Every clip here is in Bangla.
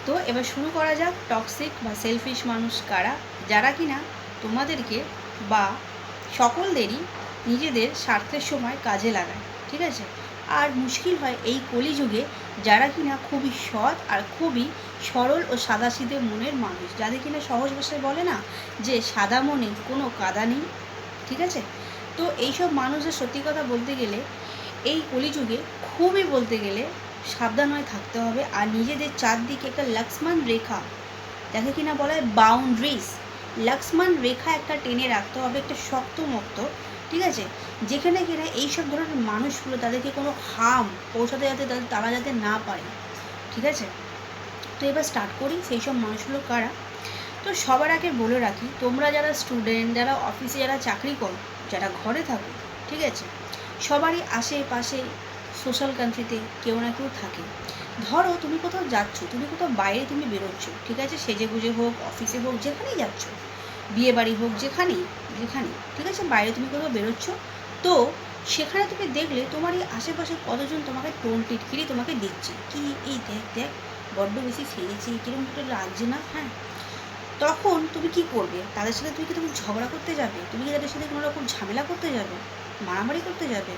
তো এবার শুরু করা যাক টক্সিক বা সেলফিশ মানুষ কারা, যারা কিনা তোমাদেরকে বা সকলদেরই নিজেদের স্বার্থের সময় কাজে লাগায়, ঠিক আছে। আর মুশকিল হয় এই কলিযুগে যারা কিনা খুবই সৎ আর খুবই সরল ও সাদাসিধে মনের মানুষ, যাদের কিনা সহজ ভাষায় বলে না যে সাদা মনে কোনো কাদা নেই, ঠিক আছে। তো এইসব মানুষের সত্যি কথা বলতে গেলে এই কলিযুগে খুবই বলতে গেলে সাবধান হয়ে থাকতে হবে। আর নিজেদের চারদিকে একটা লক্ষ্মণ রেখা, যাকে কিনা বলা হয় বাউন্ডারিজ, লক্ষ্মণ রেখা একটা টেনে রাখতে হবে, একটা শক্তমক্ত, ঠিক আছে, যেখানে কিনা এইসব ধরনের মানুষগুলো তাদেরকে কোনো হার্ম পৌঁছাতে যাতে তারা যাতে না পারে, ঠিক আছে। তো এবার স্টার্ট করি সেই সব মানুষগুলো কারা। তো সবার আগে বলে রাখি, তোমরা যারা স্টুডেন্ট, যারা অফিসে যারা চাকরি করো, যারা ঘরে থাকো, ঠিক আছে, সবারই আশেপাশে সোশ্যাল কান্ট্রিতে কেউ না কেউ থাকে। ধরো তুমি কোথাও যাচ্ছ, তুমি কোথাও বাইরে তুমি বেরোচ্ছ, ঠিক আছে, সেজে গুজে হোক, অফিসে হোক, যেখানেই যাচ্ছ, বিয়ে বাড়ি হোক, যেখানেই ঠিক আছে, বাইরে তুমি কোথাও বেরোচ্ছ, তো সেখানে তুমি দেখলে তোমার এই আশেপাশে কতজন তোমাকে টোন টিটকিরি তোমাকে দিচ্ছে, কি এই দেখ দেখ বড্ড বেশি সেরেছি, কিরকম একটু লাগছে না, হ্যাঁ। তখন তুমি কি করবে? তাদের সাথে তুমি কি তুমি ঝগড়া করতে যাবে? তুমি কি তাদের সাথে কোনো রকম ঝামেলা করতে যাবে, মারামারি করতে যাবে?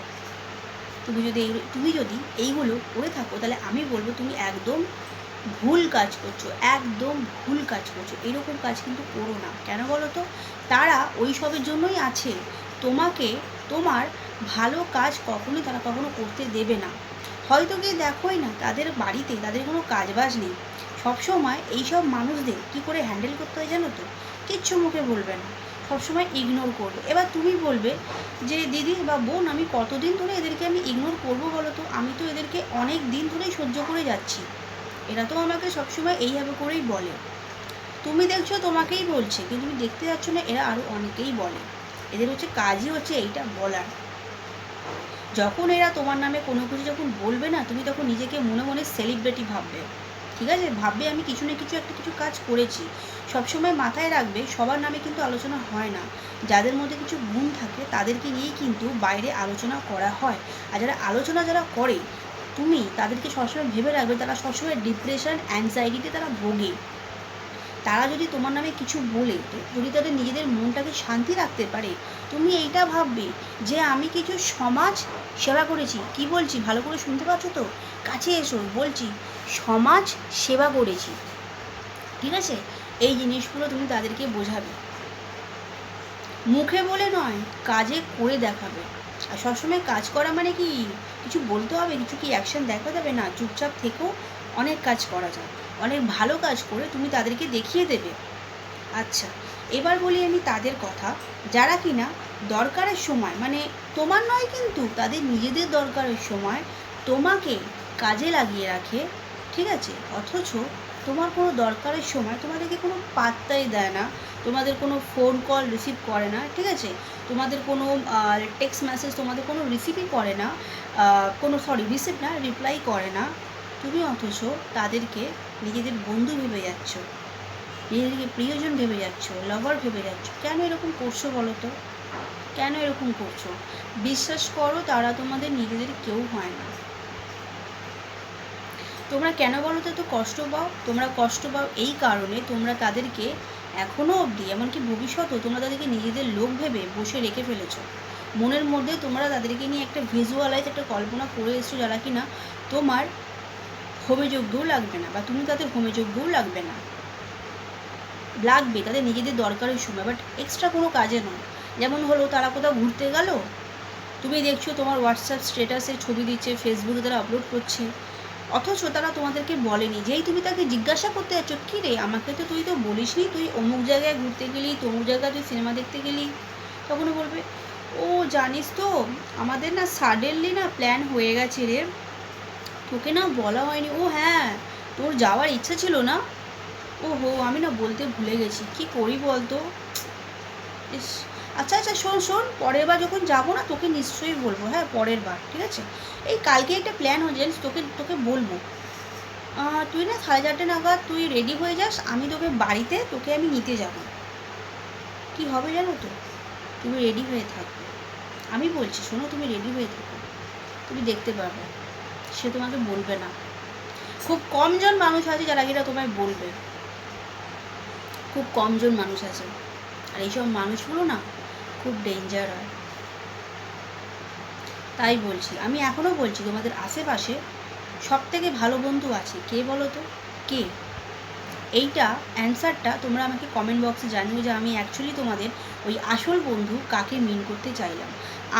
তুমি যদি এইগুলো করে থাকো, তাহলে আমি বলবো তুমি একদম ভুল কাজ করছো, একদম ভুল কাজ করছো। এরকম কাজ কিন্তু করো না। কেন বলো তো? তারা ওই সবের জন্যই আছে, তোমাকে তোমার ভালো কাজ কখনোই তারা কখনো করতে দেবে না। হয়তো গিয়ে দেখোই না তাদের বাড়িতে তাদের কোনো কাজবাজ নেই, সবসময় এইসব মানুষদের কী করে হ্যান্ডেল করতে হয় জানো তো? কিচ্ছু মুখে বলবে না, সবসময় ইগনোর করবে। এবার তুমি বলবে যে দিদি বা বোন, আমি কতদিন ধরে এদেরকে আমি ইগনোর করবো বলো তো? আমি তো এদেরকে অনেক দিন ধরেই সহ্য করে যাচ্ছি, এরা তো আমাকে সবসময় এইভাবে করেই বলে। তুমি দেখছো তোমাকেই বলছে, কিন্তু তুমি দেখতে যাচ্ছ না এরা আরও অনেকেই বলে। এদের হচ্ছে কাজই হচ্ছে এইটা বলার। যখন এরা তোমার নামে কোনো কিছু যখন বলবে না, তুমি তখন নিজেকে মনে মনে সেলিব্রিটি ভাববে, ঠিক আছে, ভাববে আমি কিছু না কিছু একটা কিছু কাজ করেছি। সবসময় মাথায় রাখবে সবার নামে কিন্তু আলোচনা হয় না, যাদের মধ্যে কিছু গুণ থাকে তাদেরকে নিয়েই কিন্তু বাইরে আলোচনা করা হয়। আর যারা করে, তুমি তাদেরকে সবসময় ভেবে রাখবে তারা সবসময় ডিপ্রেশন অ্যাংজাইটিতে তারা ভোগে। তারা যদি তোমার নামে কিছু বলে, যদি তাদের নিজেদের মনটাকে শান্তি রাখতে পারে, তুমি এইটা ভাববে যে আমি কিছু সমাজ সেবা করেছি। কি বলছি ভালো করে শুনতে পাচ্ছ তো? কাছে এসো, বলছি সমাজ সেবা করেছি, ঠিক আছে। এই জিনিসগুলো তুমি তাদেরকে বোঝাবে, মুখে বলে নয়, কাজে করে দেখাবে। আর সবসময় কাজ করা মানে কি কিছু বলতে হবে, কিছু কি অ্যাকশন দেখা যাবে না? চুপচাপ থেকেও অনেক কাজ করা যায়, অনেক ভালো কাজ করে তুমি তাদেরকে দেখিয়ে দেবে। আচ্ছা, এবার বলি আমি তাদের কথা, যারা কিনা দরকারের সময়, মানে তোমার নয় কিন্তু তাদের নিজেদের দরকারের সময় তোমাকে কাজে লাগিয়ে রাখে, ঠিক আছে, অথচ তোমার কোনো দরকারের সময় তোমাদেরকে কোনো পাত্তাই দেয় না, তোমাদের কোনো ফোন কল রিসিভ করে না, ঠিক আছে, তোমাদের কোনো টেক্সট মেসেজ তোমাদের কোনো রিসিভই করে না, রিসিভ না, রিপ্লাই করে না। তুমি অথচ তাদেরকে নিজেদের বন্ধু ভেবে যাচ্ছ, নিজেদেরকে প্রিয়জন ভেবে যাচ্ছ, লাভার ভেবে যাচ্ছ। কেন এরকম করছো বলো তো? কেন এরকম করছো? বিশ্বাস করো তারা তোমাদের নিজেদের কেউ হয় না। তোমরা কেন বলো তো এত কষ্ট পাও? তোমরা কষ্ট পাও এই কারণে তোমরা তাদেরকে এখনও অবধি, এমনকি ভবিষ্যতেও তোমরা তাদেরকে নিজেদের লোক ভেবে বসে রেখে ফেলেছো। মনের মধ্যে তোমরা তাদেরকে নিয়ে একটা ভিজুয়ালাইজ, একটা কল্পনা করে এসছো, যারা কিনা তোমার হোমেযোগ্যও লাগবে না, বা তুমি তাদের হোমেযোগ্যও লাগবে না, লাগবে তাদের নিজেদের দরকারের সময়, বাট এক্সট্রা কোনো কাজে নয়। যেমন হলো তারা কোথাও ঘুরতে গেল, তুমি দেখছো তোমার হোয়াটসঅ্যাপ স্ট্যাটাসে ছবি দিচ্ছে, ফেসবুকে তারা আপলোড করছে, অথচ তারা তোমাদেরকে বলেনি। যেই তুমি তাকে জিজ্ঞাসা করতে যাচ্ছ, কী রে আমাকে তো তুই তো বলিসনি তুই অমুক জায়গায় ঘুরতে গেলি, তমুক জায়গায় তুই সিনেমা দেখতে গেলি, তখনও বলবে ও জানিস তো আমাদের না সাডেনলি না প্ল্যান হয়ে গেছে রে, তোকে না বলা হয়নি। ও হ্যাঁ, তোর যাওয়ার ইচ্ছা ছিল না? ও হো, আমি না বলতে ভুলে গেছি, কি করি বলতো? ইস, আচ্ছা আচ্ছা, শোন শোন, পরের বার যখন যাবো না তোকে নিশ্চয়ই বলবো, হ্যাঁ পরের বার, ঠিক আছে। এই কালকে একটা প্ল্যান হয়ে জানিস, তোকে তোকে বলবো, তুই না 4:30 নাগাদ তুই রেডি হয়ে যাস, আমি তোকে বাড়িতে তোকে আমি নিতে যাব। কি হবে জানো তো? তুমি রেডি হয়ে থাকবে, আমি বলছি শোনো, তুমি রেডি হয়ে থাকো, তুমি দেখতে পাবে সে তোমাকে বলবে না। খুব কমজন মানুষ আছে যারা কিনা তোমায় বলবে, খুব কমজন মানুষ আছে। আর এইসব মানুষগুলো না খুব ডেঞ্জার হয়। তাই বলছি, আমি এখনও বলছি তোমাদের আশেপাশে সবথেকে ভালো বন্ধু আছে কে বলো তো? কে? এইটা অ্যান্সারটা তোমরা আমাকে কমেন্ট বক্সে জানিও যে আমি অ্যাকচুয়ালি তোমাদের ওই আসল বন্ধু কাকে মিন করতে চাইলাম।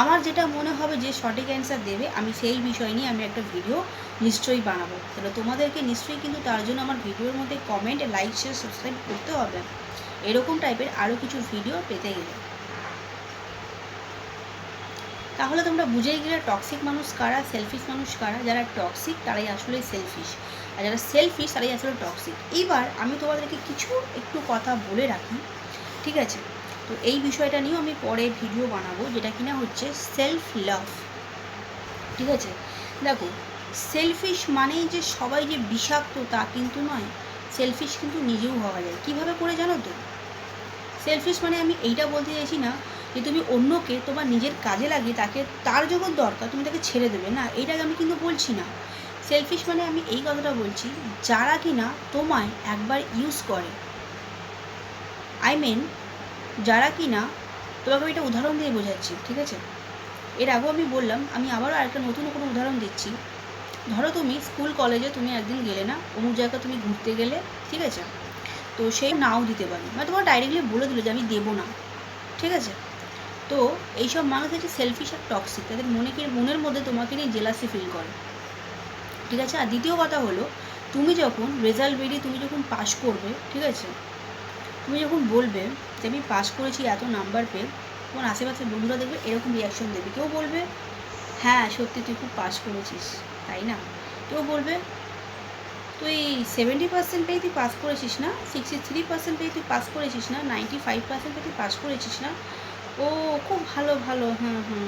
আমার যেটা মনে হবে যে সঠিক অ্যান্সার দেবে, আমি সেই বিষয় নিয়ে আমি একটা ভিডিও নিশ্চয়ই বানাবো। তাহলে তোমাদেরকে নিশ্চয়ই কিন্তু তার জন্য আমার ভিডিওর মধ্যে কমেন্ট, লাইক, শেয়ার, সাবস্ক্রাইব করতে হবে এরকম টাইপের আরও কিছু ভিডিও পেতে গেলে। তাহলে তোমরা বুঝেই গেলে টক্সিক মানুষ কারা, সেলফিশ মানুষ কারা। যারা টক্সিক তারাই আসলে সেলফিশ, আর যারা সেলফিশ তারাই আসলে টক্সিক। এবার আমি তোমাদেরকে কিছু একটু কথা বলে রাখি, ঠিক আছে? তো এই বিষয়টা নিয়েও আমি পরে ভিডিও বানাবো, যেটা কিনা হচ্ছে সেলফ লাভ, ঠিক আছে? দেখো, সেলফিশ মানেই যে সবাই যে বিষাক্ত তা কিন্তু নয়। সেলফিশ কিন্তু নিজেও হওয়া যায়। কীভাবে করে জানো তো? সেলফিশ মানে আমি এইটা বলতে চাইছি না যে তুমি অন্যকে তোমার নিজের কাজে লাগিয়ে তাকে, তার যখন দরকার তুমি তাকে ছেড়ে দেবে, না, এইটাকে আমি কিন্তু বলছি না। সেলফিশ মানে আমি এই কথাটা বলছি, যারা কিনা তোমায় একবার ইউজ করে, আই মিন যারা কিনা, তোমাকে আমি একটা উদাহরণ দিয়ে বোঝাচ্ছি, ঠিক আছে? এর আগেও আমি বললাম, আমি আবারও আরেকটা নতুন কোনো উদাহরণ দিচ্ছি। ধরো তুমি স্কুল কলেজে তুমি একদিন গেলে না, অমুক জায়গায় তুমি ঘুরতে গেলে, ঠিক আছে? তো সেই নাও দিতে পারে, মানে তোমার ডাইরেক্টলি বলে দিল যে আমি দেবো না, ঠিক আছে? তো এইসব মানুষ হচ্ছে সেলফিশ আর টক্সিক। তাদের মনের মধ্যে তোমাকে নিয়ে জেলাসি ফিল করে, ঠিক আছে? আর দ্বিতীয় কথা হলো, তুমি যখন রেজাল্ট বেরিয়ে তুমি যখন পাশ করবে, ঠিক আছে, তুমি যখন বলবে যে আমি পাশ করেছি এত নাম্বার পেয়ে, তোমার আশেপাশের বন্ধুরা দেখবে এরকম রিয়াকশন দেবে। কেউ বলবে হ্যাঁ সত্যি তুই খুব পাশ করেছিস, তাই না? কেউ বলবে তুই 70% পেয়ে তুই পাস করেছিস না, 63% পেয়ে তুই পাস করেছিস না, 95% পেয়ে তুই পাস করেছিস না, ও খুব ভালো ভালো, হুম হুম।